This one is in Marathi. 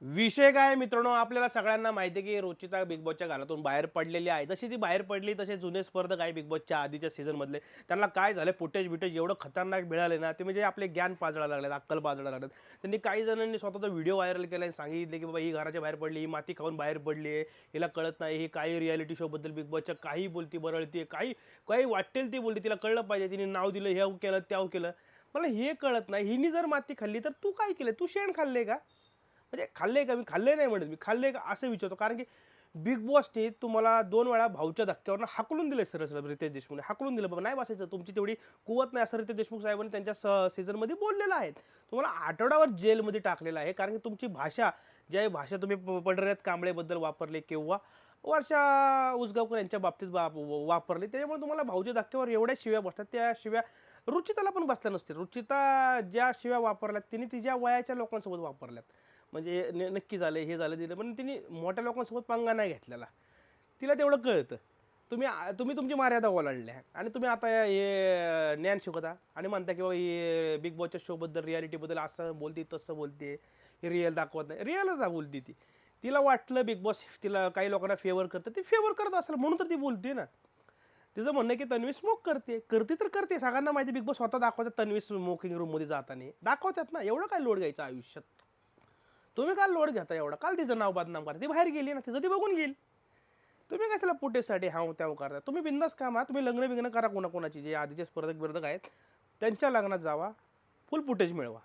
विषय काय आहे मित्रांनो, आपल्याला सगळ्यांना माहिती आहे की रुचिता बिग बॉसच्या घरातून बाहेर पडलेली आहे. जशी ती बाहेर पडली तसे जुने स्पर्धक आहे बिग बॉसच्या आधीच्या सीझन मधले. त्यांना काय झालं, फुटेज एवढं खतरनाक मिळाले ना, ते म्हणजे आपले ज्ञान पाजळायला लागलेत, अक्कल पाजळायला लागलेत. त्यांनी काही जणांनी स्वतःचा व्हिडिओ व्हायरल केला आणि सांगितले की बाबा ही घराच्या बाहेर पडली, ही माती खाऊन बाहेर पडली आहे, हिला कळत नाही, ही काही रियालिटी शो बद्दल बिग बॉसच्या काही बोलती बरळती, काही काही वाटेल ती बोलते, तिला कळलं पाहिजे, तिने नाव दिलं, हे केलं त्याव केलं. मला हे कळत नाही, हिनी जर माती खाल्ली तर तू काय केलं? तू शेण खाल्ले का? म्हणजे खाल्ले का? मी खाल्ले नाही म्हणत, मी खाल्ले का असं विचारतो. कारण की बिग बॉसने तुम्हाला 2 वेळा भाऊच्या धक्क्यावरनं हाकलून दिले, सरळ सरळ रितेश देशमुखने हाकलून दिलं. बाबा नाही बसायचं, तुमची तेवढी कुवत नाही, असं रितेश देशमुख साहेबांनी त्यांच्या सीझनमध्ये बोललेलं आहे. तुम्हाला आठवड्यावर जेलमध्ये टाकलेलं आहे, कारण की तुमची भाषा, ज्या भाषा तुम्ही पंढऱ्यात कांबळेबद्दल वापरली किंवा वर्षा उसगावकर यांच्या बाबतीत वापरली, त्याच्यामुळे तुम्हाला भाऊच्या धक्क्यावर एवढ्या शिव्या बसतात. त्या शिव्या रुचिताला पण बसल्या नसतील. रुचिता ज्या शिव्या वापरल्यात तिने तिच्या वयाच्या लोकांसोबत वापरल्यात. म्हणजे नक्की झालं, हे झालं, दिलं, पण तिने मोठ्या लोकांसोबत पंगा नाही घेतलेला. तिला तेवढं कळतं. तुम्ही तुमची मर्यादा ओलांडल्या आणि तुम्ही आता हे ज्ञान शिकवता आणि म्हणता की बाबा हे बिग बॉसच्या शोबद्दल, रियालिटीबद्दल असं बोलते, तसं बोलते, हे रिअल दाखवत नाही. रिअलच बोलते ती. तिला वाटलं बिग बॉस तिला काही लोकांना फेवर करतं, ती फेवर करत असेल म्हणून तर ती बोलते ना. तिचं म्हणणं आहे की तन्वी स्मोक करते, करते तर करते. सगळ्यांना माहिती, बिग बॉस स्वतः दाखवतात तन्वी स्मोकिंग रूममध्ये जाताना. दाखवतात ना, एवढं काय लोड घ्यायचं आयुष्यात? तुम्ही काल लोड घेता एवढा? काल तिचं नाव बदनाम करा? ती बाहेर गेली ना, तिचं ती बघून घेईल. तुम्ही कशाला फुटेजसाठी हाव त्याव करता? तुम्ही बिंदास कामा, तुम्ही लग्न बिग्न करा कोणाकोणाची, जे आधीचे स्पर्धक बिर्धक आहेत त्यांच्या लग्नात जावा, फुल फुटेज मिळवा.